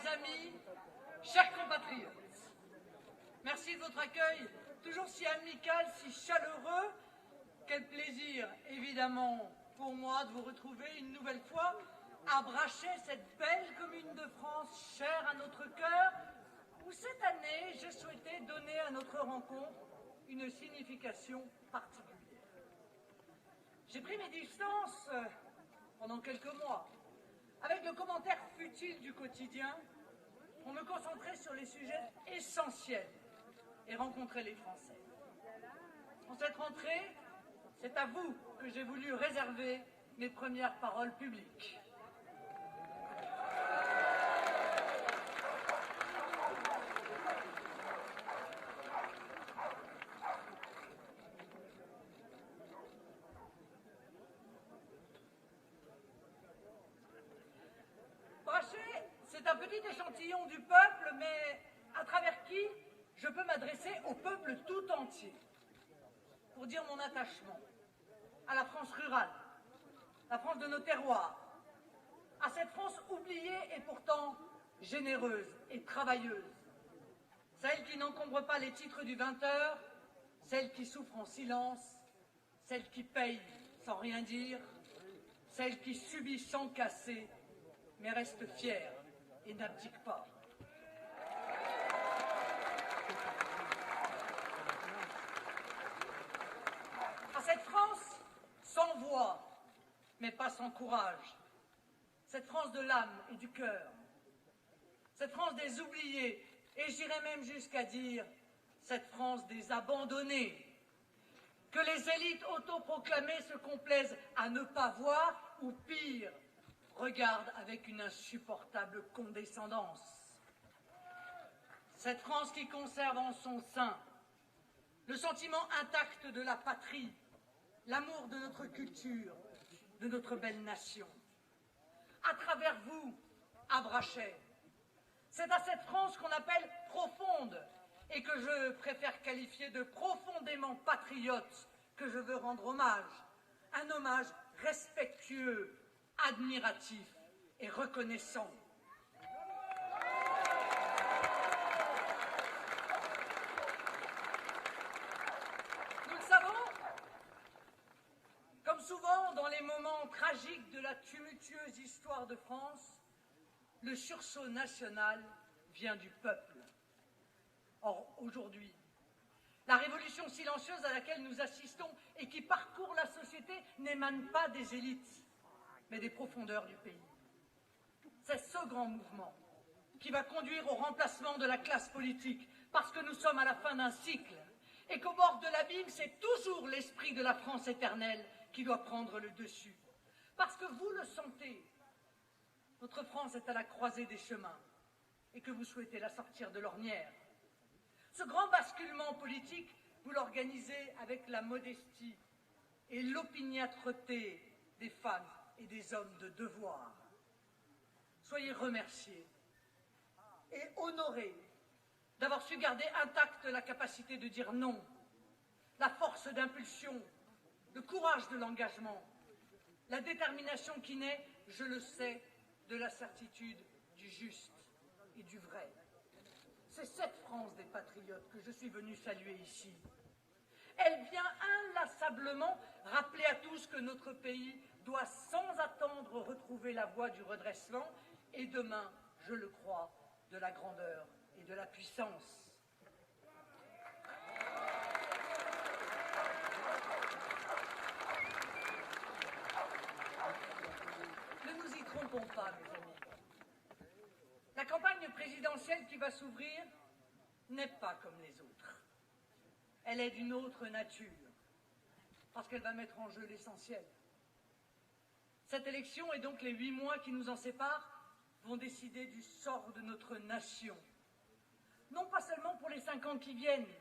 amis, chers compatriotes. Merci de votre accueil, toujours si amical, si chaleureux. Quel plaisir, évidemment, pour moi de vous retrouver une nouvelle fois à Brachet, cette belle commune de France chère à notre cœur, où cette année, j'ai souhaité donner à notre rencontre une signification particulière. J'ai pris mes distances pendant quelques mois, avec le commentaire futile du quotidien, pour me concentrer sur les sujets essentiels et rencontrer les Français. En cette rentrée, c'est à vous que j'ai voulu réserver mes premières paroles publiques. Brachet, c'est un petit échantillon du peuple, mais à travers qui je peux m'adresser au peuple tout entier pour dire mon attachement à la France rurale, la France de nos terroirs, à cette France oubliée et pourtant généreuse et travailleuse, celle qui n'encombre pas les titres du 20h, celle qui souffre en silence, celle qui paye sans rien dire, celle qui subit sans casser, mais reste fière et n'abdique pas. À cette France sans voix, mais pas sans courage, cette France de l'âme et du cœur, cette France des oubliés, et j'irais même jusqu'à dire cette France des abandonnés, que les élites autoproclamées se complaisent à ne pas voir, ou pire, regardent avec une insupportable condescendance. Cette France qui conserve en son sein le sentiment intact de la patrie, l'amour de notre culture, de notre belle nation. À travers vous, à Brachet, c'est à cette France qu'on appelle profonde et que je préfère qualifier de profondément patriote que je veux rendre hommage. Un hommage respectueux, admiratif et reconnaissant. Nous le savons, comme souvent dans les moments tragiques de la tumultueuse histoire de France, le sursaut national vient du peuple. Or, aujourd'hui, la révolution silencieuse à laquelle nous assistons et qui parcourt la société n'émane pas des élites, mais des profondeurs du pays. C'est ce grand mouvement qui va conduire au remplacement de la classe politique, parce que nous sommes à la fin d'un cycle, et qu'au bord de l'abîme, c'est toujours l'esprit de la France éternelle qui doit prendre le dessus. Parce que vous le sentez, notre France est à la croisée des chemins, et que vous souhaitez la sortir de l'ornière. Ce grand basculement politique, vous l'organisez avec la modestie et l'opiniâtreté des femmes et des hommes de devoir. Soyez remerciés et honorés d'avoir su garder intacte la capacité de dire non, la force d'impulsion, le courage de l'engagement, la détermination qui naît, je le sais, de la certitude du juste et du vrai. C'est cette France des patriotes que je suis venu saluer ici. Elle vient inlassablement rappeler à tous que notre pays doit sans attendre retrouver la voie du redressement et demain, je le crois, de la grandeur et de la puissance. Ne nous y trompons pas, mes amis. La campagne présidentielle qui va s'ouvrir n'est pas comme les autres. Elle est d'une autre nature, parce qu'elle va mettre en jeu l'essentiel. Cette élection et donc les 8 mois qui nous en séparent vont décider du sort de notre nation. Non pas seulement pour les 5 ans qui viennent,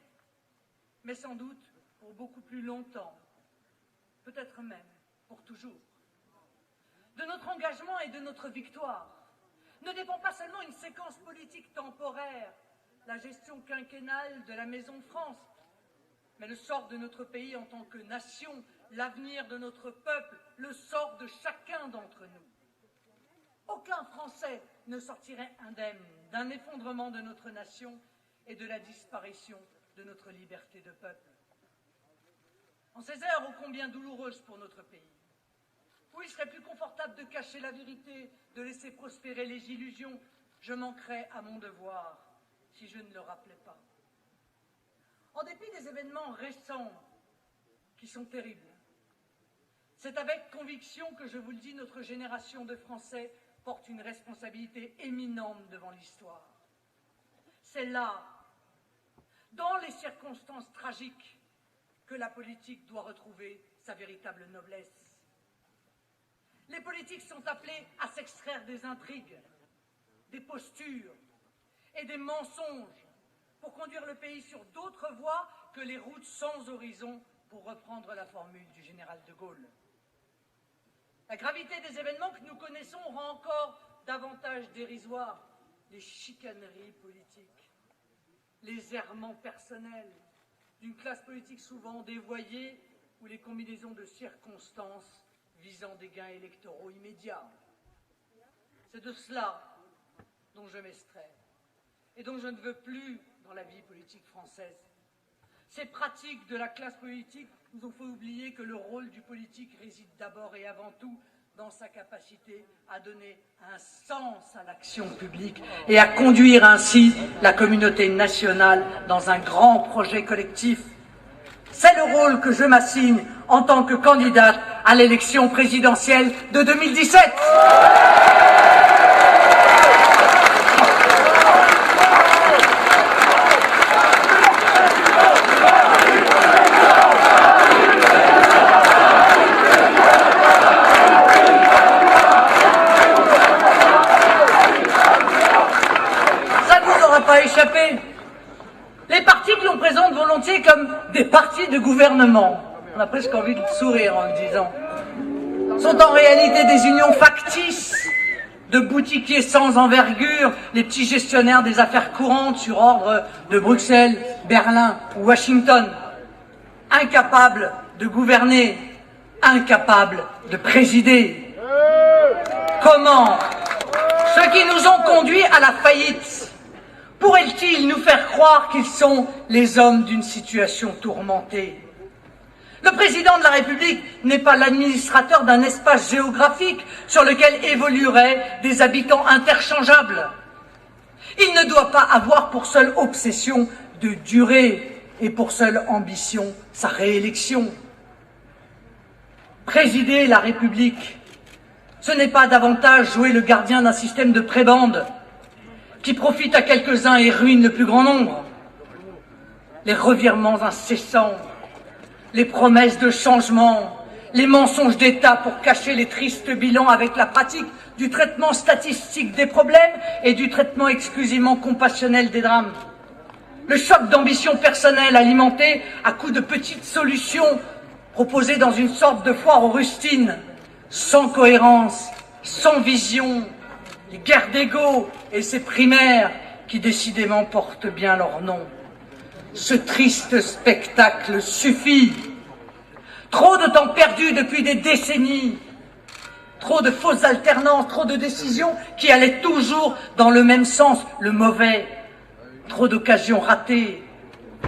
mais sans doute pour beaucoup plus longtemps, peut-être même pour toujours. De notre engagement et de notre victoire ne dépend pas seulement une séquence politique temporaire, la gestion quinquennale de la Maison de France, mais le sort de notre pays en tant que nation, l'avenir de notre peuple, le sort de chacun d'entre nous. aucun Français ne sortirait indemne d'un effondrement de notre nation et de la disparition de notre liberté de peuple. En ces heures ô combien douloureuses pour notre pays, où il serait plus confortable de cacher la vérité, de laisser prospérer les illusions, je manquerais à mon devoir si je ne le rappelais pas. En dépit des événements récents qui sont terribles, c'est avec conviction que je vous le dis, notre génération de Français porte une responsabilité éminente devant l'histoire. C'est là, dans les circonstances tragiques, que la politique doit retrouver sa véritable noblesse. Les politiques sont appelés à s'extraire des intrigues, des postures et des mensonges pour conduire le pays sur d'autres voies que les routes sans horizon, pour reprendre la formule du général de Gaulle. La gravité des événements que nous connaissons rend encore davantage dérisoires les chicaneries politiques, les errements personnels d'une classe politique souvent dévoyée ou les combinaisons de circonstances visant des gains électoraux immédiats. C'est de cela dont je m'extrais et dont je ne veux plus dans la vie politique française. Ces pratiques de la classe politique nous ont fait oublier que le rôle du politique réside d'abord et avant tout dans sa capacité à donner un sens à l'action publique et à conduire ainsi la communauté nationale dans un grand projet collectif. C'est le rôle que je m'assigne en tant que candidate à l'élection présidentielle de 2017. Pas échappé. Les partis que l'on présente volontiers comme des partis de gouvernement, on a presque envie de sourire en le disant, sont en réalité des unions factices de boutiquiers sans envergure, les petits gestionnaires des affaires courantes sur ordre de Bruxelles, Berlin ou Washington, incapables de gouverner, incapables de présider. Comment ceux qui nous ont conduits à la faillite pourraient-ils nous faire croire qu'ils sont les hommes d'une situation tourmentée? Le président de la République n'est pas l'administrateur d'un espace géographique sur lequel évolueraient des habitants interchangeables. Il ne doit pas avoir pour seule obsession de durer et pour seule ambition sa réélection. Présider la République, ce n'est pas davantage jouer le gardien d'un système de prébende qui profite à quelques-uns et ruine le plus grand nombre. Les revirements incessants, les promesses de changement, les mensonges d'État pour cacher les tristes bilans avec la pratique du traitement statistique des problèmes et du traitement exclusivement compassionnel des drames. Le choc d'ambition personnelle alimenté à coups de petites solutions proposées dans une sorte de foire aux rustines, sans cohérence, sans vision, les guerres d'ego et ces primaires qui décidément portent bien leur nom. Ce triste spectacle suffit. Trop de temps perdu depuis des décennies, trop de fausses alternances, trop de décisions qui allaient toujours dans le même sens, le mauvais, trop d'occasions ratées,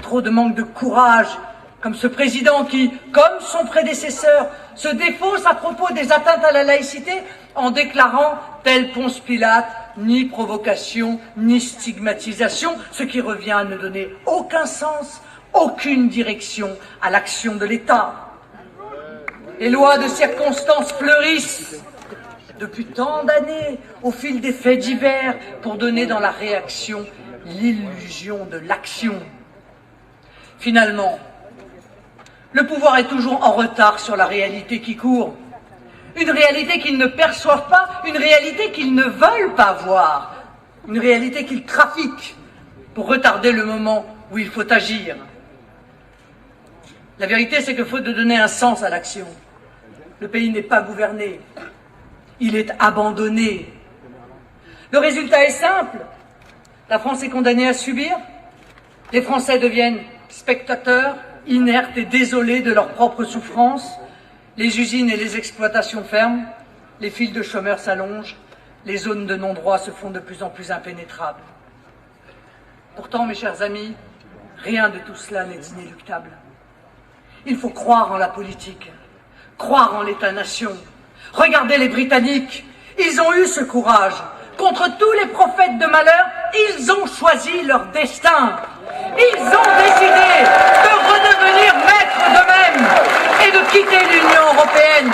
trop de manque de courage, comme ce président qui, comme son prédécesseur, se défausse à propos des atteintes à la laïcité en déclarant, tel Ponce Pilate, ni provocation, ni stigmatisation, ce qui revient à ne donner aucun sens, aucune direction à l'action de l'État. Les lois de circonstances fleurissent depuis tant d'années au fil des faits divers pour donner dans la réaction l'illusion de l'action. Finalement, le pouvoir est toujours en retard sur la réalité qui court. Une réalité qu'ils ne perçoivent pas, une réalité qu'ils ne veulent pas voir, une réalité qu'ils trafiquent pour retarder le moment où il faut agir. La vérité, c'est qu'il faut donner un sens à l'action. Le pays n'est pas gouverné, il est abandonné. Le résultat est simple. La France est condamnée à subir, les Français deviennent spectateurs, inertes et désolés de leur propre souffrance, les usines et les exploitations ferment, les files de chômeurs s'allongent, les zones de non-droit se font de plus en plus impénétrables. Pourtant, mes chers amis, rien de tout cela n'est inéluctable. Il faut croire en la politique, croire en l'État-nation. Regardez les Britanniques, ils ont eu ce courage. Contre tous les prophètes de malheur, ils ont choisi leur destin. Ils ont décidé de redevenir maîtres d'eux-mêmes et de quitter l'Union européenne.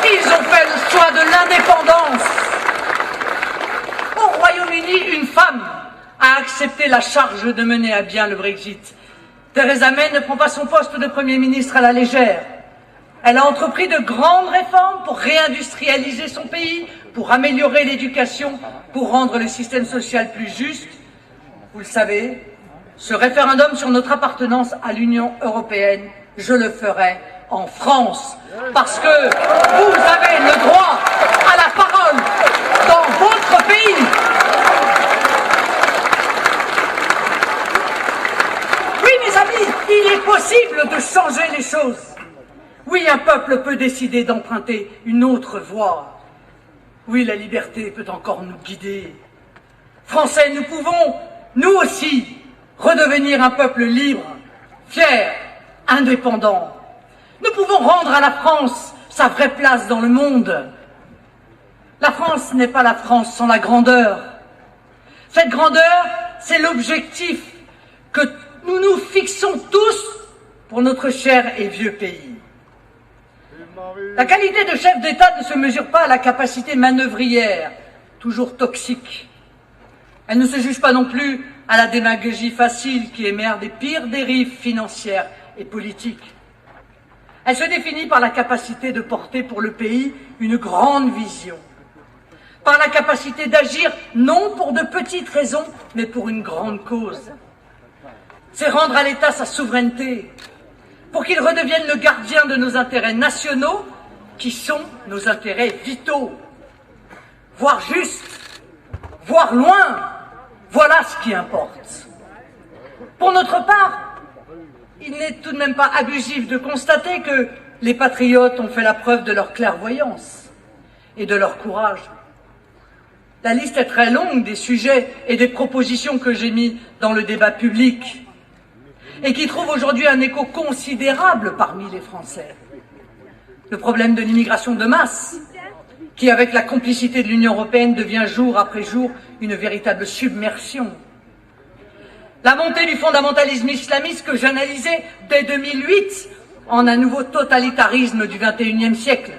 Ils ont fait le choix de l'indépendance. Au Royaume-Uni, une femme a accepté la charge de mener à bien le Brexit. Theresa May ne prend pas son poste de Premier ministre à la légère. Elle a entrepris de grandes réformes pour réindustrialiser son pays, pour améliorer l'éducation, pour rendre le système social plus juste. Vous le savez, ce référendum sur notre appartenance à l'Union européenne, je le ferai en France. Parce que vous avez le droit à la parole dans votre pays. Oui, mes amis, il est possible de changer les choses. Oui, un peuple peut décider d'emprunter une autre voie. Oui, la liberté peut encore nous guider. Français, nous pouvons, nous aussi, redevenir un peuple libre, fier, indépendant. Nous pouvons rendre à la France sa vraie place dans le monde. La France n'est pas la France sans la grandeur. Cette grandeur, c'est l'objectif que nous nous fixons tous pour notre cher et vieux pays. La qualité de chef d'État ne se mesure pas à la capacité manœuvrière, toujours toxique. Elle ne se juge pas non plus à la démagogie facile qui émerge des pires dérives financières et politiques. Elle se définit par la capacité de porter pour le pays une grande vision, par la capacité d'agir non pour de petites raisons, mais pour une grande cause. C'est rendre à l'État sa souveraineté, pour qu'il redevienne le gardien de nos intérêts nationaux, qui sont nos intérêts vitaux. Voir juste, voir loin, voilà ce qui importe. Pour notre part, il n'est tout de même pas abusif de constater que les patriotes ont fait la preuve de leur clairvoyance et de leur courage. La liste est très longue des sujets et des propositions que j'ai mis dans le débat public et qui trouvent aujourd'hui un écho considérable parmi les Français. Le problème de l'immigration de masse, qui avec la complicité de l'Union européenne devient jour après jour une véritable submersion. La montée du fondamentalisme islamiste que j'analysais dès 2008 en un nouveau totalitarisme du XXIe siècle.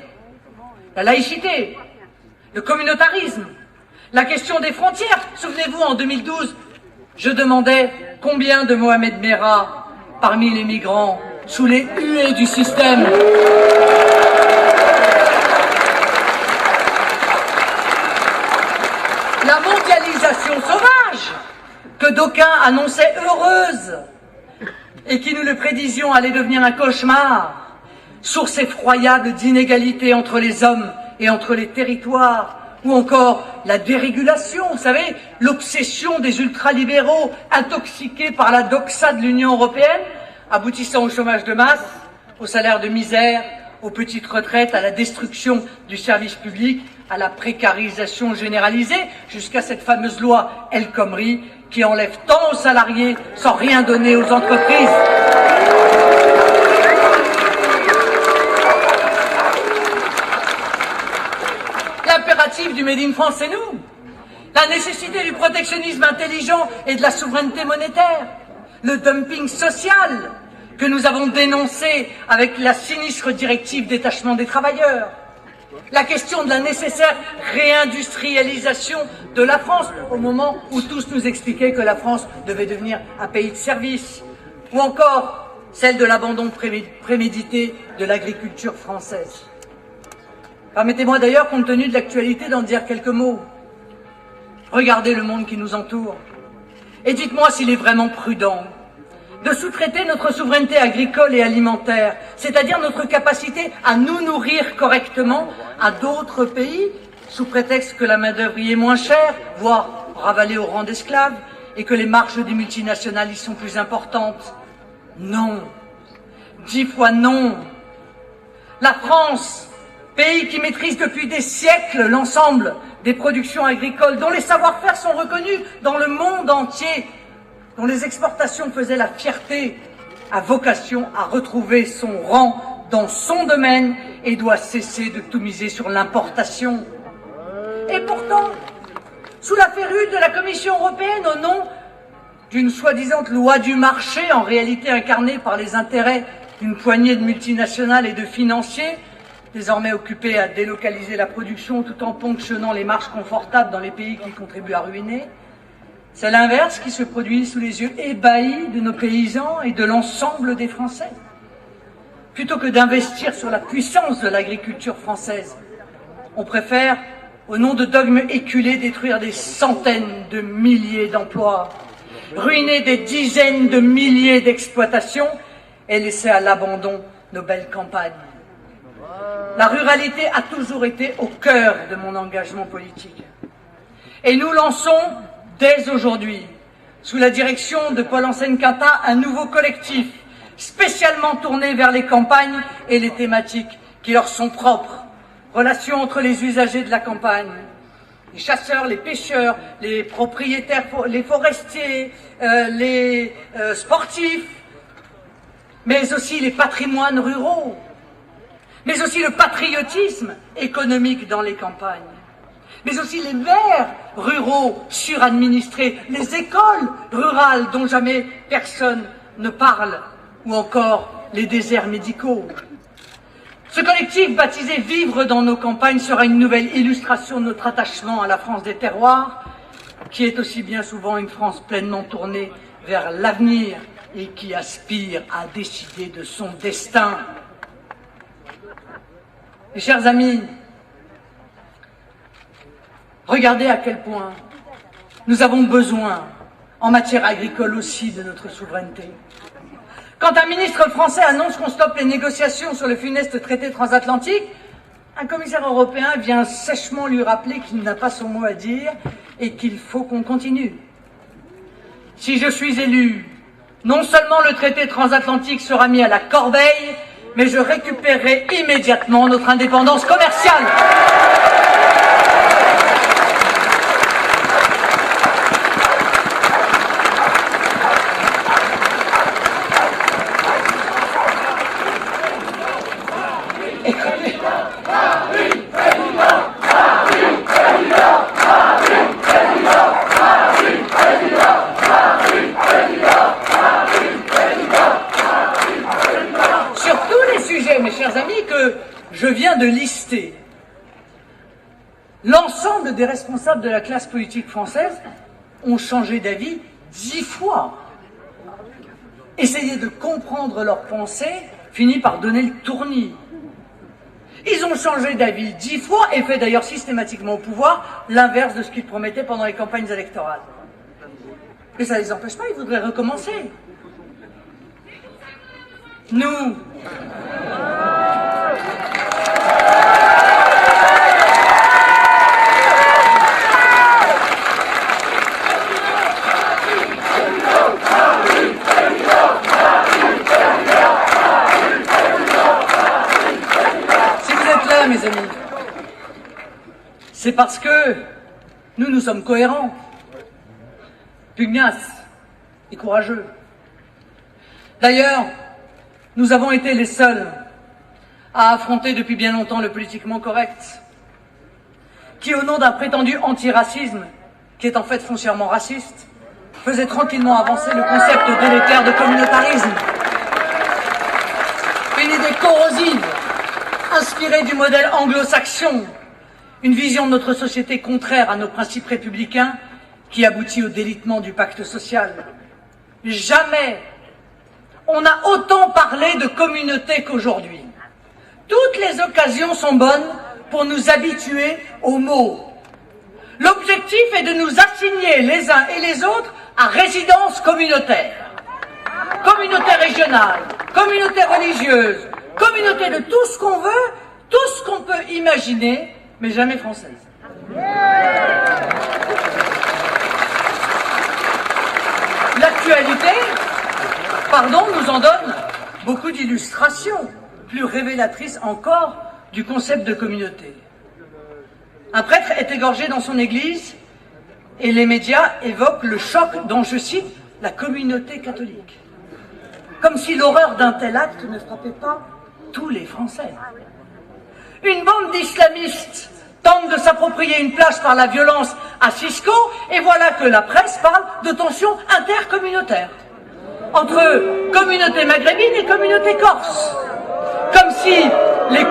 La laïcité, le communautarisme, la question des frontières. Souvenez-vous, en 2012, je demandais combien de Mohamed Merah parmi les migrants sous les huées du système. La mondialisation sauvage que d'aucuns annonçaient heureuse et qui, nous le prédisions, allait devenir un cauchemar, source effroyable d'inégalités entre les hommes et entre les territoires, ou encore la dérégulation, vous savez, l'obsession des ultralibéraux intoxiqués par la doxa de l'Union européenne, aboutissant au chômage de masse, au salaire de misère, aux petites retraites, à la destruction du service public, à la précarisation généralisée, jusqu'à cette fameuse loi El Khomri qui enlève tant aux salariés sans rien donner aux entreprises. L'impératif du Made in France, c'est nous. La nécessité du protectionnisme intelligent et de la souveraineté monétaire. Le dumping social que nous avons dénoncé avec la sinistre directive détachement des travailleurs. La question de la nécessaire réindustrialisation de la France, au moment où tous nous expliquaient que la France devait devenir un pays de service. Ou encore celle de l'abandon prémédité de l'agriculture française. Permettez-moi d'ailleurs, compte tenu de l'actualité, d'en dire quelques mots. Regardez le monde qui nous entoure. Et dites-moi s'il est vraiment prudent de sous-traiter notre souveraineté agricole et alimentaire, c'est-à-dire notre capacité à nous nourrir correctement à d'autres pays, sous prétexte que la main-d'œuvre y est moins chère, voire ravalée au rang d'esclaves, et que les marges des multinationales y sont plus importantes. Non. 10 fois non. La France Pays qui maîtrise depuis des siècles l'ensemble des productions agricoles, dont les savoir-faire sont reconnus dans le monde entier, dont les exportations faisaient la fierté, a vocation à retrouver son rang dans son domaine et doit cesser de tout miser sur l'importation. Et pourtant, sous la férule de la Commission européenne, au nom d'une soi-disant loi du marché, en réalité incarnée par les intérêts d'une poignée de multinationales et de financiers, désormais occupés à délocaliser la production tout en ponctionnant les marges confortables dans les pays qui contribuent à ruiner, c'est l'inverse qui se produit sous les yeux ébahis de nos paysans et de l'ensemble des Français. Plutôt que d'investir sur la puissance de l'agriculture française, on préfère, au nom de dogmes éculés, détruire des centaines de milliers d'emplois, ruiner des dizaines de milliers d'exploitations et laisser à l'abandon nos belles campagnes. La ruralité a toujours été au cœur de mon engagement politique. Et nous lançons dès aujourd'hui, sous la direction de Paul Hansen-Quintat, un nouveau collectif spécialement tourné vers les campagnes et les thématiques qui leur sont propres. Relations entre les usagers de la campagne, les chasseurs, les pêcheurs, les propriétaires, les forestiers, les sportifs, mais aussi les patrimoines ruraux, mais aussi le patriotisme économique dans les campagnes, mais aussi les maires ruraux suradministrés, les écoles rurales dont jamais personne ne parle, ou encore les déserts médicaux. Ce collectif, baptisé « Vivre dans nos campagnes », sera une nouvelle illustration de notre attachement à la France des terroirs, qui est aussi bien souvent une France pleinement tournée vers l'avenir et qui aspire à décider de son destin. Mes chers amis, regardez à quel point nous avons besoin, en matière agricole aussi, de notre souveraineté. Quand un ministre français annonce qu'on stoppe les négociations sur le funeste traité transatlantique, un commissaire européen vient sèchement lui rappeler qu'il n'a pas son mot à dire et qu'il faut qu'on continue. Si je suis élu, non seulement le traité transatlantique sera mis à la corbeille, mais je récupérerai immédiatement notre indépendance commerciale. Mes chers amis, que je viens de lister, l'ensemble des responsables de la classe politique française ont changé d'avis 10 fois. Essayer de comprendre leurs pensées finit par donner le tournis. Ils ont changé d'avis 10 fois et fait d'ailleurs systématiquement au pouvoir l'inverse de ce qu'ils promettaient pendant les campagnes électorales. Et ça ne les empêche pas, ils voudraient recommencer. Nous, mes amis, c'est parce que nous sommes cohérents, pugnaces et courageux. D'ailleurs, nous avons été les seuls à affronter depuis bien longtemps le politiquement correct, qui, au nom d'un prétendu antiracisme, qui est en fait foncièrement raciste, faisait tranquillement avancer le concept délétère de communautarisme. Une idée corrosive, inspirée du modèle anglo-saxon, une vision de notre société contraire à nos principes républicains qui aboutit au délitement du pacte social. Jamais on n'a autant parlé de communauté qu'aujourd'hui. Toutes les occasions sont bonnes pour nous habituer aux mots. L'objectif est de nous assigner les uns et les autres à résidence communautaire. Communauté régionale, communauté religieuse, communauté de tout ce qu'on veut, tout ce qu'on peut imaginer, mais jamais française. L'actualité, nous en donne beaucoup d'illustrations, plus révélatrices encore du concept de communauté. Un prêtre est égorgé dans son église et les médias évoquent le choc dont, je cite, la communauté catholique. Comme si l'horreur d'un tel acte ne frappait pas tous les Français. Une bande d'islamistes tente de s'approprier une place par la violence à Cisco, et voilà que la presse parle de tensions intercommunautaires entre communauté maghrébine et communauté corse. Comme si les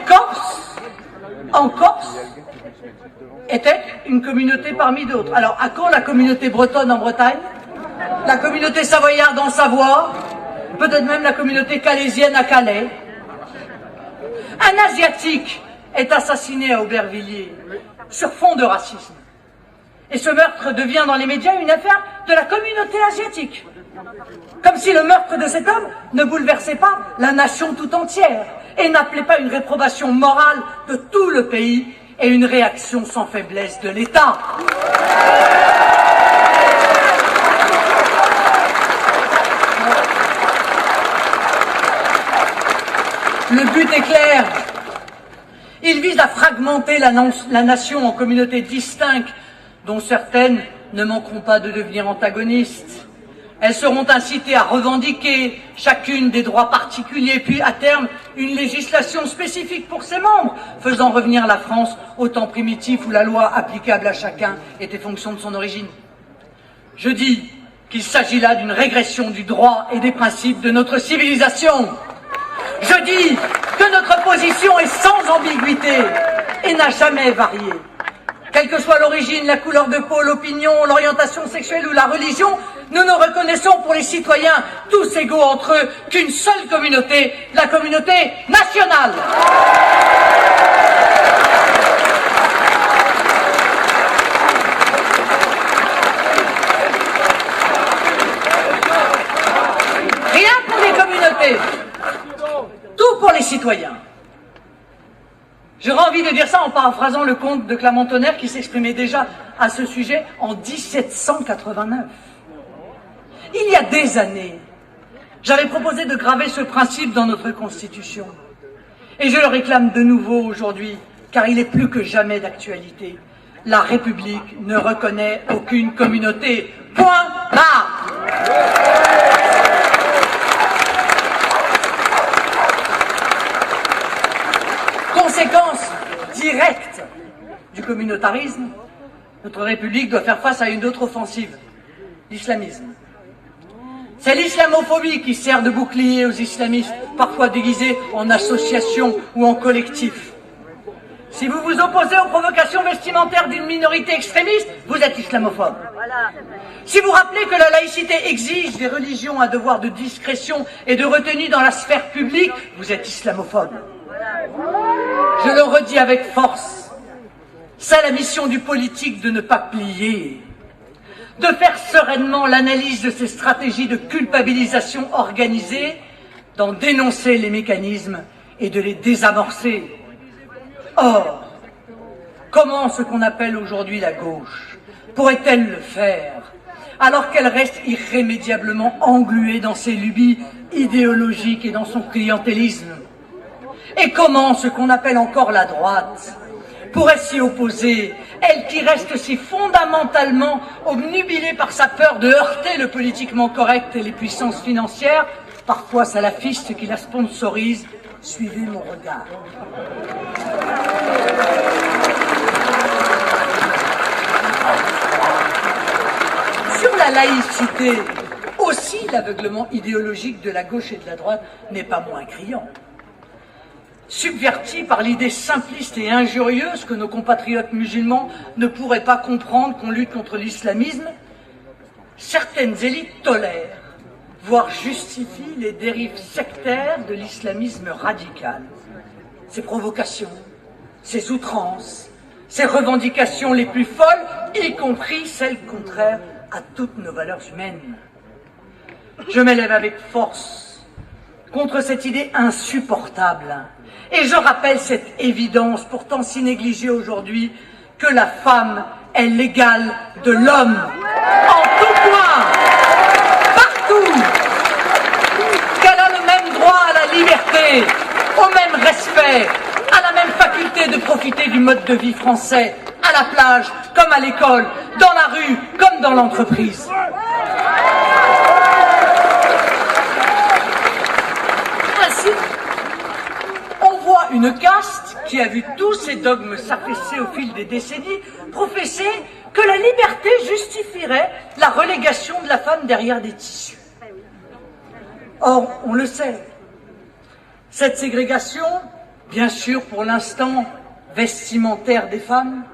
Corses, en Corse, étaient une communauté parmi d'autres. Alors, à quand la communauté bretonne en Bretagne, la communauté savoyarde en Savoie, peut-être même la communauté calaisienne à Calais? Un Asiatique est assassiné à Aubervilliers sur fond de racisme. Et ce meurtre devient dans les médias une affaire de la communauté asiatique. Comme si le meurtre de cet homme ne bouleversait pas la nation tout entière et n'appelait pas une réprobation morale de tout le pays et une réaction sans faiblesse de l'État. Le but est clair. Il vise à fragmenter la nation en communautés distinctes, dont certaines ne manqueront pas de devenir antagonistes. Elles seront incitées à revendiquer chacune des droits particuliers, puis à terme une législation spécifique pour ses membres, faisant revenir la France au temps primitif où la loi applicable à chacun était fonction de son origine. Je dis qu'il s'agit là d'une régression du droit et des principes de notre civilisation. Je dis que notre position est sans ambiguïté et n'a jamais varié. Quelle que soit l'origine, la couleur de peau, l'opinion, l'orientation sexuelle ou la religion, nous nous reconnaissons pour les citoyens, tous égaux entre eux, qu'une seule communauté, la communauté nationale. Rien pour les communautés, tout pour les citoyens. J'aurais envie de dire ça en paraphrasant le comte de Clermont-Tonnerre qui s'exprimait déjà à ce sujet en 1789. Il y a des années, j'avais proposé de graver ce principe dans notre Constitution. Et je le réclame de nouveau aujourd'hui, car il est plus que jamais d'actualité. La République ne reconnaît aucune communauté. Point barre. Conséquence directe du communautarisme, notre République doit faire face à une autre offensive, l'islamisme. C'est l'islamophobie qui sert de bouclier aux islamistes, parfois déguisés en association ou en collectif. Si vous vous opposez aux provocations vestimentaires d'une minorité extrémiste, vous êtes islamophobe. Si vous rappelez que la laïcité exige des religions un devoir de discrétion et de retenue dans la sphère publique, vous êtes islamophobe. Je le redis avec force, c'est la mission du politique de ne pas plier, de faire sereinement l'analyse de ces stratégies de culpabilisation organisées, d'en dénoncer les mécanismes et de les désamorcer. Or, comment ce qu'on appelle aujourd'hui la gauche pourrait-elle le faire, alors qu'elle reste irrémédiablement engluée dans ses lubies idéologiques et dans son clientélisme? Et comment ce qu'on appelle encore la droite pourrait s'y opposer, elle qui reste si fondamentalement obnubilée par sa peur de heurter le politiquement correct et les puissances financières, parfois salafistes qui la sponsorisent? Suivez mon regard. Sur la laïcité, aussi l'aveuglement idéologique de la gauche et de la droite n'est pas moins criant. Subverti par l'idée simpliste et injurieuse que nos compatriotes musulmans ne pourraient pas comprendre qu'on lutte contre l'islamisme, certaines élites tolèrent, voire justifient les dérives sectaires de l'islamisme radical. Ces provocations, ces outrances, ces revendications les plus folles, y compris celles contraires à toutes nos valeurs humaines. Je m'élève avec force contre cette idée insupportable. Et je rappelle cette évidence, pourtant si négligée aujourd'hui, que la femme est l'égale de l'homme, en tout point, partout, qu'elle a le même droit à la liberté, au même respect, à la même faculté de profiter du mode de vie français, à la plage, comme à l'école, dans la rue, comme dans l'entreprise. Ainsi, on voit une caste qui a vu tous ses dogmes s'affaisser au fil des décennies, professer que la liberté justifierait la relégation de la femme derrière des tissus. Or, on le sait, cette ségrégation, bien sûr pour l'instant vestimentaire des femmes,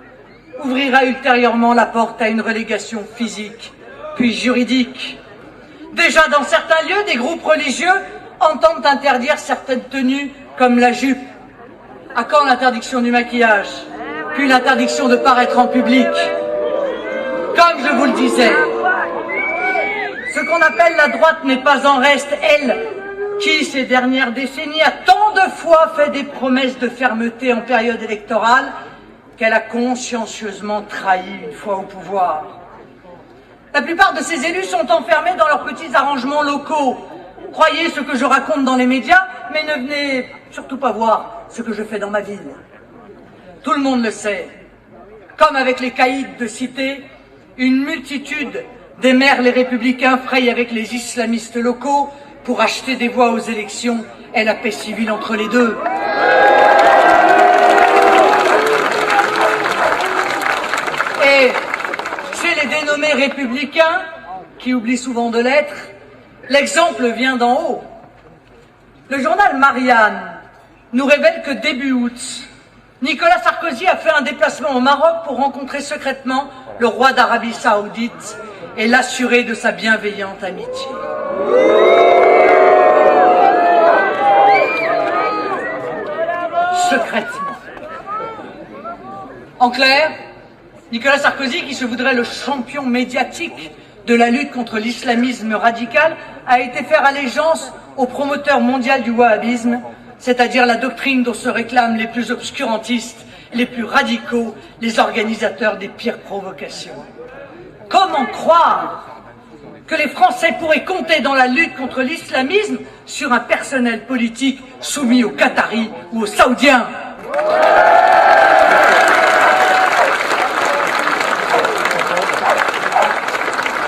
ouvrira ultérieurement la porte à une relégation physique, puis juridique. Déjà dans certains lieux, des groupes religieux entendent interdire certaines tenues comme la jupe. À quand l'interdiction du maquillage, puis l'interdiction de paraître en public? Comme je vous le disais, ce qu'on appelle la droite n'est pas en reste, elle, qui ces dernières décennies a tant de fois fait des promesses de fermeté en période électorale qu'elle a consciencieusement trahi une fois au pouvoir. La plupart de ces élus sont enfermés dans leurs petits arrangements locaux. Croyez ce que je raconte dans les médias, mais ne venez surtout pas voir ce que je fais dans ma ville. Tout le monde le sait. Comme avec les caïds de cité, une multitude des maires les républicains frayent avec les islamistes locaux pour acheter des voix aux élections et la paix civile entre les deux. Et chez les dénommés républicains, qui oublient souvent de l'être, l'exemple vient d'en haut. Le journal Marianne nous révèle que début août, Nicolas Sarkozy a fait un déplacement au Maroc pour rencontrer secrètement le roi d'Arabie Saoudite et l'assurer de sa bienveillante amitié. Secrètement. En clair, Nicolas Sarkozy, qui se voudrait le champion médiatique de la lutte contre l'islamisme radical, a été faire allégeance au promoteur mondial du wahhabisme, c'est-à-dire la doctrine dont se réclament les plus obscurantistes, les plus radicaux, les organisateurs des pires provocations. Comment croire que les Français pourraient compter dans la lutte contre l'islamisme sur un personnel politique soumis aux Qataris ou aux Saoudiens?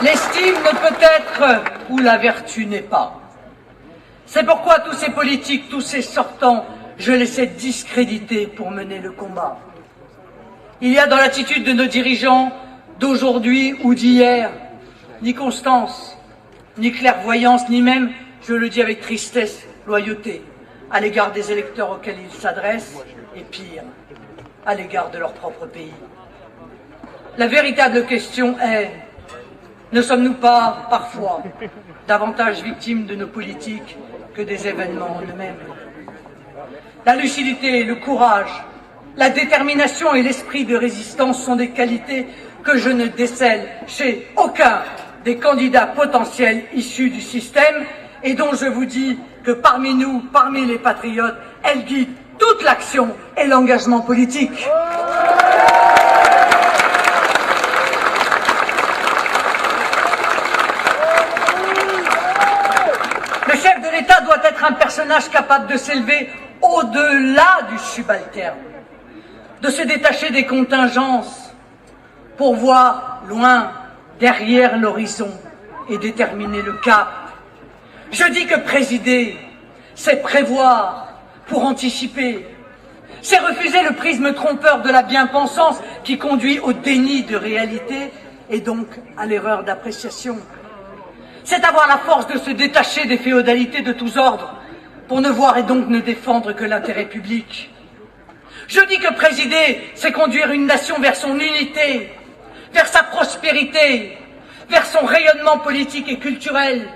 L'estime ne peut être où la vertu n'est pas. C'est pourquoi tous ces politiques, tous ces sortants, je les ai discrédités pour mener le combat. Il y a dans l'attitude de nos dirigeants d'aujourd'hui ou d'hier, ni constance, ni clairvoyance, ni même, je le dis avec tristesse, loyauté, à l'égard des électeurs auxquels ils s'adressent, et pire, à l'égard de leur propre pays. La véritable question est, ne sommes-nous pas, parfois, davantage victimes de nos politiques que des événements en eux-mêmes? La lucidité, le courage, la détermination et l'esprit de résistance sont des qualités que je ne décèle chez aucun des candidats potentiels issus du système et dont je vous dis que parmi nous, parmi les patriotes, elles guident toute l'action et l'engagement politique. Le chef de l'État doit être un personnage capable de s'élever au-delà du subalterne, de se détacher des contingences pour voir loin, derrière l'horizon et déterminer le cap. Je dis que présider, c'est prévoir pour anticiper. C'est refuser le prisme trompeur de la bien-pensance qui conduit au déni de réalité et donc à l'erreur d'appréciation. C'est avoir la force de se détacher des féodalités de tous ordres pour ne voir et donc ne défendre que l'intérêt public. Je dis que présider, c'est conduire une nation vers son unité, vers sa prospérité, vers son rayonnement politique et culturel.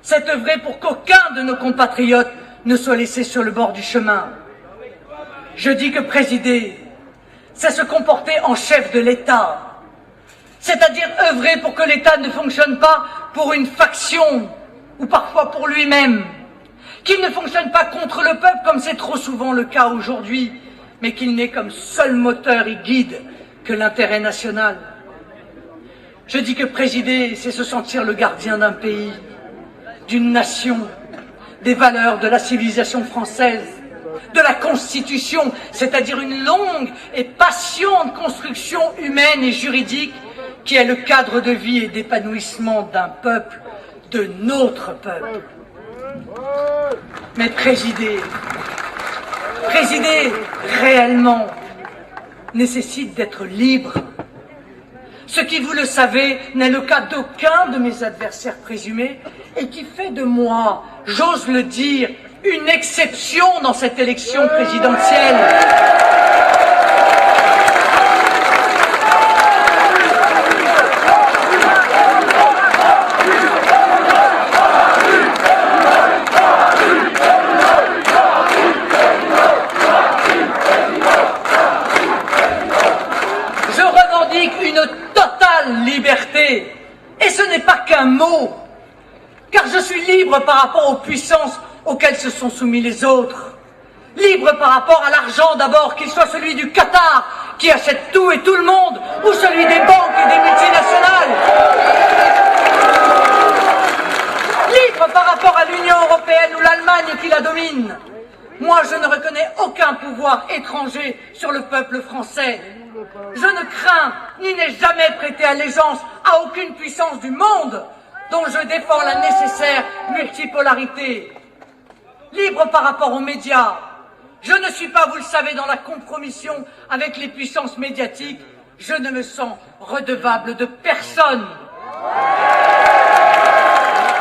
C'est œuvrer pour qu'aucun de nos compatriotes ne soit laissé sur le bord du chemin. Je dis que présider, c'est se comporter en chef de l'État, c'est-à-dire œuvrer pour que l'État ne fonctionne pas pour une faction ou parfois pour lui-même, qu'il ne fonctionne pas contre le peuple comme c'est trop souvent le cas aujourd'hui, mais qu'il n'ait comme seul moteur et guide que l'intérêt national. Je dis que présider, c'est se sentir le gardien d'un pays, d'une nation, des valeurs de la civilisation française, de la Constitution, c'est-à-dire une longue et patiente construction humaine et juridique qui est le cadre de vie et d'épanouissement d'un peuple, de notre peuple. Mais présider réellement nécessite d'être libre. Ce qui, vous le savez, n'est le cas d'aucun de mes adversaires présumés et qui fait de moi, j'ose le dire, une exception dans cette élection présidentielle. Je revendique une totale liberté, et ce n'est pas qu'un mot, car je suis libre par rapport aux puissances auxquelles se sont soumis les autres. Libre par rapport à l'argent d'abord, qu'il soit celui du Qatar, qui achète tout et tout le monde, ou celui des banques et des multinationales. Libre par rapport à l'Union européenne ou l'Allemagne qui la domine. Moi, je ne reconnais aucun pouvoir étranger sur le peuple français. Je ne crains ni n'ai jamais prêté allégeance à aucune puissance du monde dont je défends la nécessaire multipolarité. Libre par rapport aux médias. Je ne suis pas, vous le savez, dans la compromission avec les puissances médiatiques. Je ne me sens redevable de personne.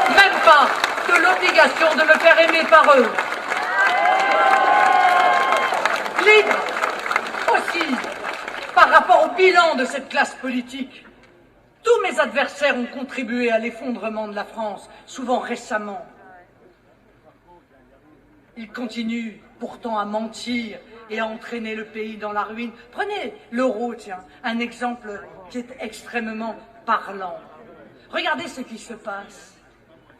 Même pas de l'obligation de me faire aimer par eux. Libre aussi par rapport au bilan de cette classe politique. Tous mes adversaires ont contribué à l'effondrement de la France, souvent récemment. Ils continuent pourtant à mentir et à entraîner le pays dans la ruine. Prenez l'euro, tiens, un exemple qui est extrêmement parlant. Regardez ce qui se passe.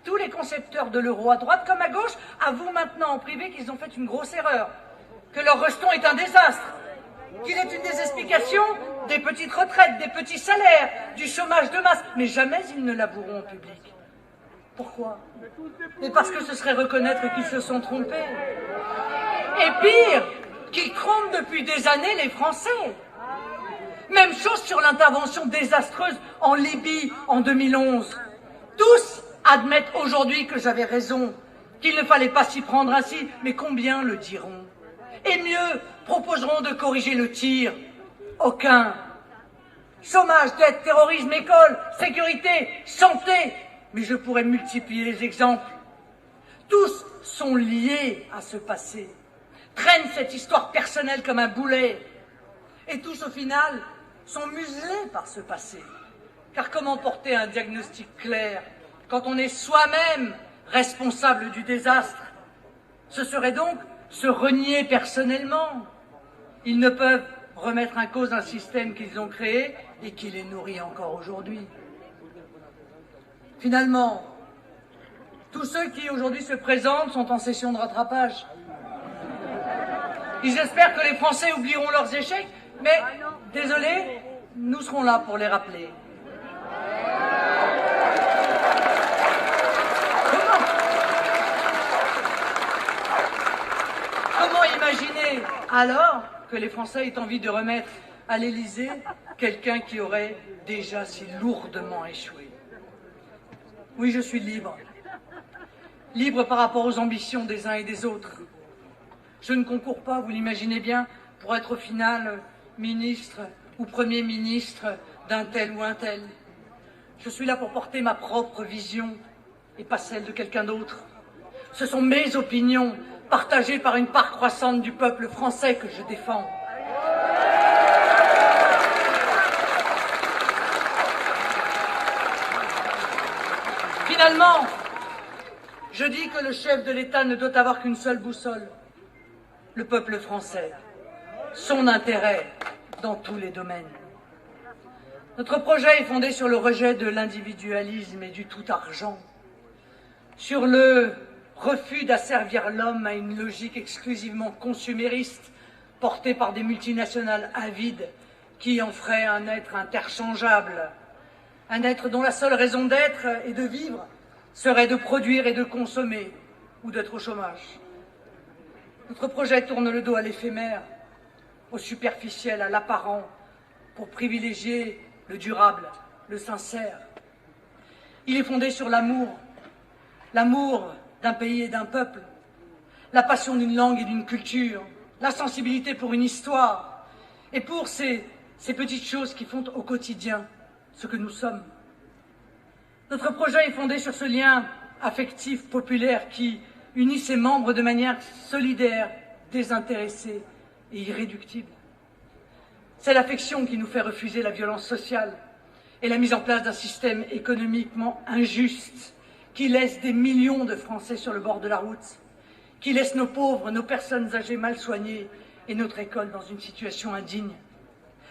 Tous les concepteurs de l'euro, à droite comme à gauche, avouent maintenant en privé qu'ils ont fait une grosse erreur, que leur rejeton est un désastre, qu'il est une des explications des petites retraites, des petits salaires, du chômage de masse, mais jamais ils ne l'avoueront au public. Pourquoi? Mais parce que ce serait reconnaître qu'ils se sont trompés. Et pire, qu'ils trompent depuis des années les Français. Même chose sur l'intervention désastreuse en Libye en 2011. Tous admettent aujourd'hui que j'avais raison, qu'il ne fallait pas s'y prendre ainsi, mais combien le diront? Et mieux, proposeront de corriger le tir? Aucun. Chômage, dette, terrorisme, école, sécurité, santé. Mais je pourrais multiplier les exemples. Tous sont liés à ce passé, traînent cette histoire personnelle comme un boulet. Et tous, au final, sont muselés par ce passé. Car comment porter un diagnostic clair quand on est soi-même responsable du désastre? Ce serait donc se renier personnellement. Ils ne peuvent remettre en cause un système qu'ils ont créé et qui les nourrit encore aujourd'hui. Finalement, tous ceux qui aujourd'hui se présentent sont en session de rattrapage. Ils espèrent que les Français oublieront leurs échecs, mais désolé, nous serons là pour les rappeler. Comment imaginer alors que les Français aient envie de remettre à l'Élysée quelqu'un qui aurait déjà si lourdement échoué? Oui, je suis libre. Libre par rapport aux ambitions des uns et des autres. Je ne concours pas, vous l'imaginez bien, pour être au final ministre ou Premier ministre d'un tel ou un tel. Je suis là pour porter ma propre vision et pas celle de quelqu'un d'autre. Ce sont mes opinions, partagées par une part croissante du peuple français, que je défends. Finalement, je dis que le chef de l'État ne doit avoir qu'une seule boussole, le peuple français, son intérêt dans tous les domaines. Notre projet est fondé sur le rejet de l'individualisme et du tout argent, sur le refus d'asservir l'homme à une logique exclusivement consumériste, portée par des multinationales avides qui en feraient un être interchangeable, un être dont la seule raison d'être et de vivre serait de produire et de consommer ou d'être au chômage. Notre projet tourne le dos à l'éphémère, au superficiel, à l'apparent, pour privilégier le durable, le sincère. Il est fondé sur l'amour d'un pays et d'un peuple, la passion d'une langue et d'une culture, la sensibilité pour une histoire, et pour ces petites choses qui font au quotidien ce que nous sommes. Notre projet est fondé sur ce lien affectif, populaire, qui unit ses membres de manière solidaire, désintéressée et irréductible. C'est l'affection qui nous fait refuser la violence sociale et la mise en place d'un système économiquement injuste qui laisse des millions de Français sur le bord de la route, qui laisse nos pauvres, nos personnes âgées mal soignées et notre école dans une situation indigne.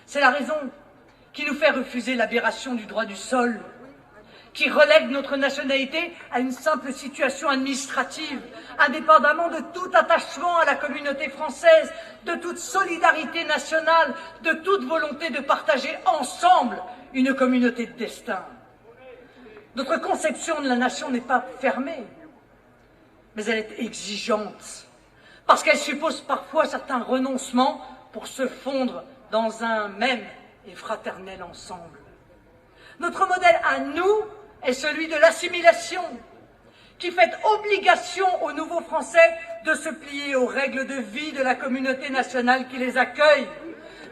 C'est la raison qui nous fait refuser l'aberration du droit du sol, qui relègue notre nationalité à une simple situation administrative, indépendamment de tout attachement à la communauté française, de toute solidarité nationale, de toute volonté de partager ensemble une communauté de destin. Notre conception de la nation n'est pas fermée, mais elle est exigeante, parce qu'elle suppose parfois certains renoncements pour se fondre dans un même et fraternel ensemble. Notre modèle à nous est celui de l'assimilation, qui fait obligation aux nouveaux Français de se plier aux règles de vie de la communauté nationale qui les accueille,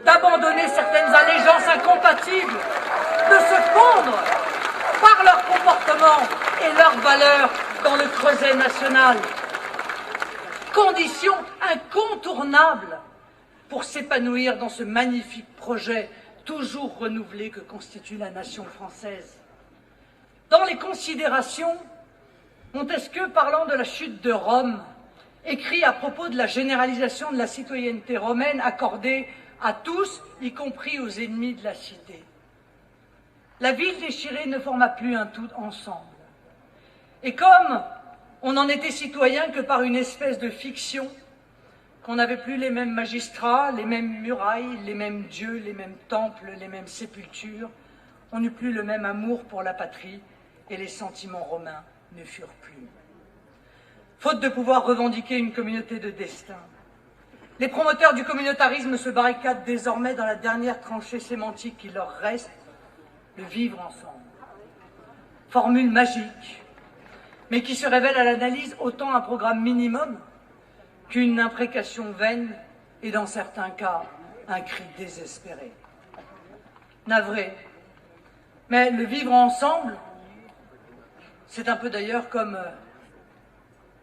d'abandonner certaines allégeances incompatibles, de se fondre par leur comportement et leurs valeurs dans le creuset national. Condition incontournable pour s'épanouir dans ce magnifique projet toujours renouvelé que constitue la nation française. Dans les considérations, Montesquieu, parlant de la chute de Rome, écrit à propos de la généralisation de la citoyenneté romaine accordée à tous, y compris aux ennemis de la cité. La ville déchirée ne forma plus un tout ensemble. Et comme on n'en était citoyen que par une espèce de fiction, qu'on n'avait plus les mêmes magistrats, les mêmes murailles, les mêmes dieux, les mêmes temples, les mêmes sépultures, on n'eut plus le même amour pour la patrie, et les sentiments romains ne furent plus. Faute de pouvoir revendiquer une communauté de destin, les promoteurs du communautarisme se barricadent désormais dans la dernière tranchée sémantique qui leur reste, le vivre ensemble. Formule magique, mais qui se révèle à l'analyse autant un programme minimum qu'une imprécation vaine et dans certains cas un cri désespéré. Navré, mais le vivre ensemble, c'est un peu d'ailleurs comme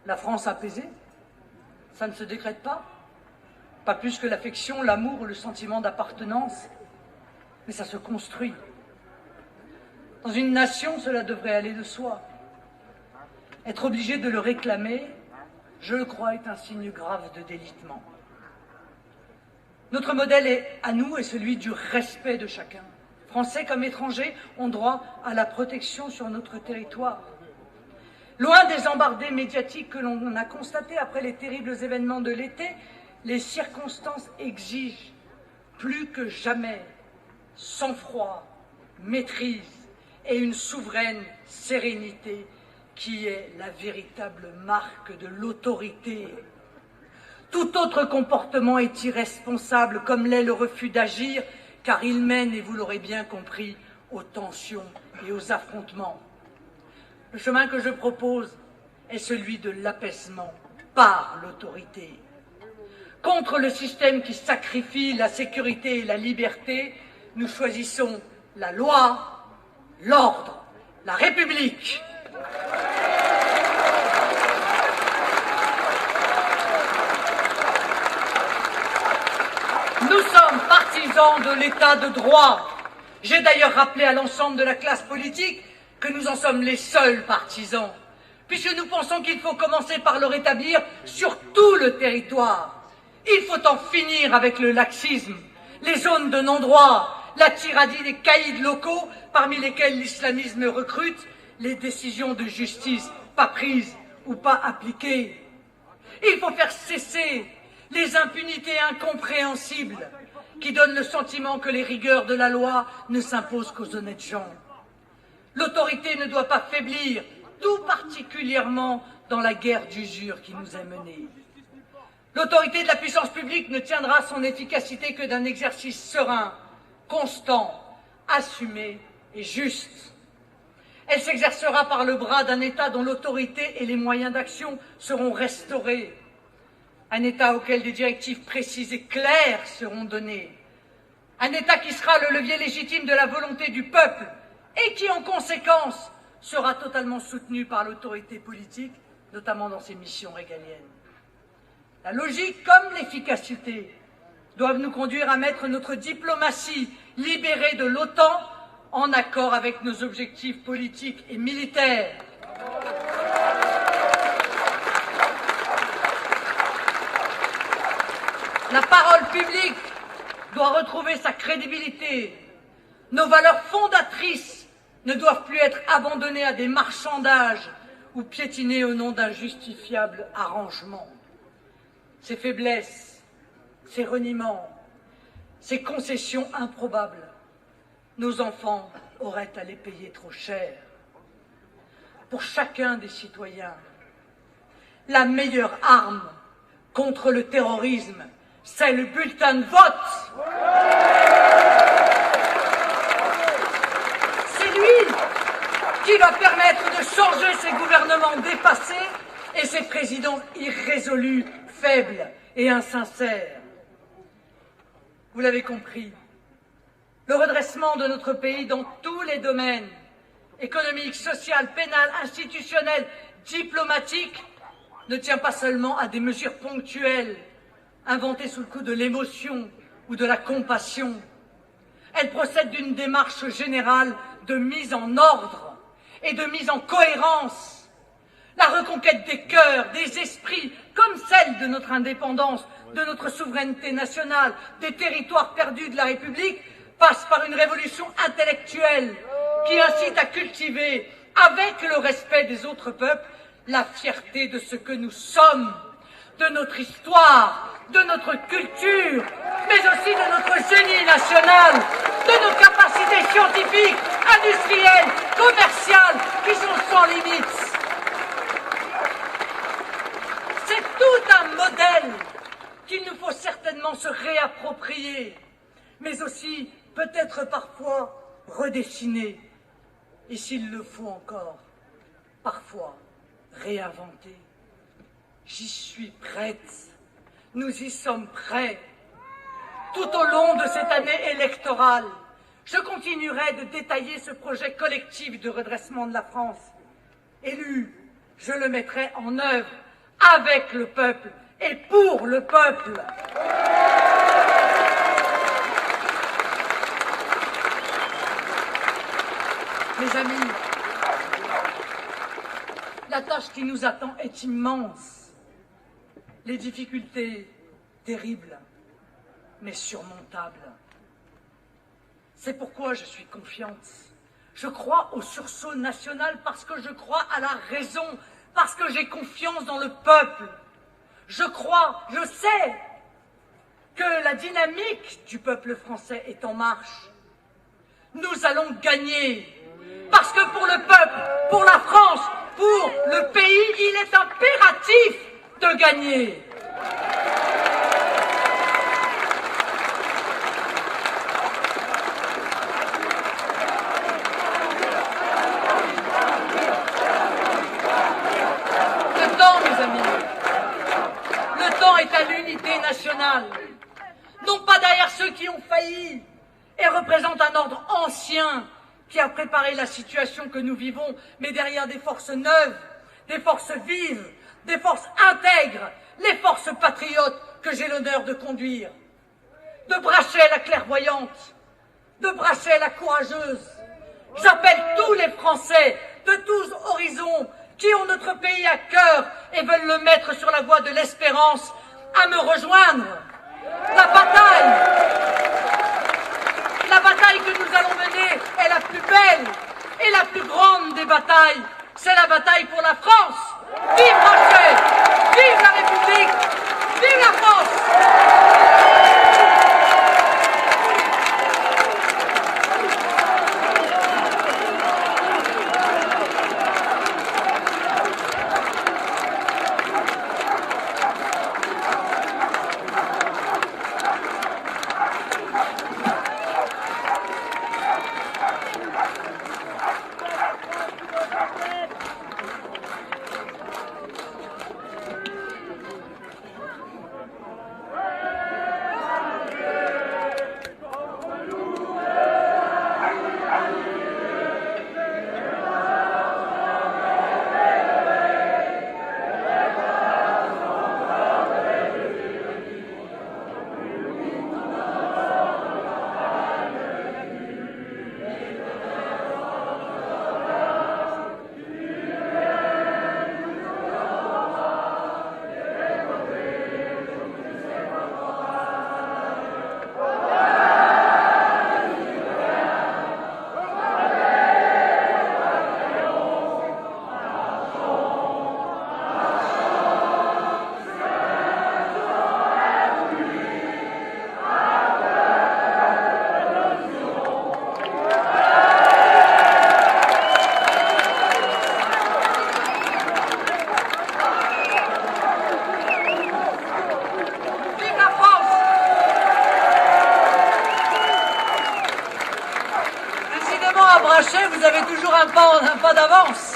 la France apaisée. Ça ne se décrète pas plus que l'affection, l'amour ou le sentiment d'appartenance, mais ça se construit. Dans une nation, cela devrait aller de soi. Être obligé de le réclamer, je le crois, est un signe grave de délitement. Notre modèle à nous est celui du respect de chacun. Français comme étrangers ont droit à la protection sur notre territoire. Loin des embardées médiatiques que l'on a constatées après les terribles événements de l'été, les circonstances exigent plus que jamais sang-froid, maîtrise et une souveraine sérénité qui est la véritable marque de l'autorité. Tout autre comportement est irresponsable, comme l'est le refus d'agir, car il mène, et vous l'aurez bien compris, aux tensions et aux affrontements. Le chemin que je propose est celui de l'apaisement par l'autorité. Contre le système qui sacrifie la sécurité et la liberté, nous choisissons la loi, l'ordre, la République. Nous sommes partisans de l'état de droit. J'ai d'ailleurs rappelé à l'ensemble de la classe politique que nous en sommes les seuls partisans, puisque nous pensons qu'il faut commencer par le rétablir sur tout le territoire. Il faut en finir avec le laxisme, les zones de non-droit, la tyrannie des caïds locaux, parmi lesquels l'islamisme recrute, les décisions de justice pas prises ou pas appliquées. Il faut faire cesser les impunités incompréhensibles qui donnent le sentiment que les rigueurs de la loi ne s'imposent qu'aux honnêtes gens. L'autorité ne doit pas faiblir, tout particulièrement dans la guerre d'usure qui nous est menée. L'autorité de la puissance publique ne tiendra son efficacité que d'un exercice serein, constant, assumé et juste. Elle s'exercera par le bras d'un État dont l'autorité et les moyens d'action seront restaurés. Un État auquel des directives précises et claires seront données. Un État qui sera le levier légitime de la volonté du peuple et qui, en conséquence, sera totalement soutenu par l'autorité politique, notamment dans ses missions régaliennes. La logique comme l'efficacité doivent nous conduire à mettre notre diplomatie libérée de l'OTAN en accord avec nos objectifs politiques et militaires. La parole publique doit retrouver sa crédibilité. Nos valeurs fondatrices ne doivent plus être abandonnées à des marchandages ou piétinées au nom d'injustifiables arrangements. Ces faiblesses, ces reniements, ces concessions improbables, nos enfants auraient à les payer trop cher. Pour chacun des citoyens, la meilleure arme contre le terrorisme, c'est le bulletin de vote. C'est lui qui va permettre de changer ces gouvernements dépassés et ces présidents irrésolus, faibles et insincères. Vous l'avez compris, le redressement de notre pays dans tous les domaines, économique, social, pénal, institutionnel, diplomatique, ne tient pas seulement à des mesures ponctuelles, inventées sous le coup de l'émotion ou de la compassion. Elle procède d'une démarche générale de mise en ordre et de mise en cohérence. La reconquête des cœurs, des esprits, comme celle de notre indépendance, de notre souveraineté nationale, des territoires perdus de la République, passe par une révolution intellectuelle qui incite à cultiver, avec le respect des autres peuples, la fierté de ce que nous sommes, de notre histoire, de notre culture, mais aussi de notre génie national, de nos capacités scientifiques, industrielles, commerciales, qui sont sans limites. C'est tout un modèle qu'il nous faut certainement se réapproprier, mais aussi peut-être parfois redessiner, et s'il le faut encore, parfois réinventer. J'y suis prête, nous y sommes prêts. Tout au long de cette année électorale, je continuerai de détailler ce projet collectif de redressement de la France. Élu, je le mettrai en œuvre avec le peuple et pour le peuple. Mes amis, la tâche qui nous attend est immense. Les difficultés terribles, mais surmontables. C'est pourquoi je suis confiante. Je crois au sursaut national parce que je crois à la raison, parce que j'ai confiance dans le peuple. Je crois, je sais que la dynamique du peuple français est en marche. Nous allons gagner. Parce que pour le peuple, pour la France, pour le pays, il est impératif de gagner. Le temps, mes amis, le temps est à l'unité nationale. Non pas derrière ceux qui ont failli et représentent un ordre ancien qui a préparé la situation que nous vivons, mais derrière des forces neuves, des forces vives, des forces intègres, les forces patriotes que j'ai l'honneur de conduire. De Brachet la clairvoyante, de Brachet la courageuse. J'appelle tous les Français de tous horizons qui ont notre pays à cœur et veulent le mettre sur la voie de l'espérance à me rejoindre. La bataille que nous allons mener est la plus belle et la plus grande des batailles. C'est la bataille pour la France. Vive Brachet! Vive la République! Vive la France! à bracher, vous avez toujours un pas d'avance.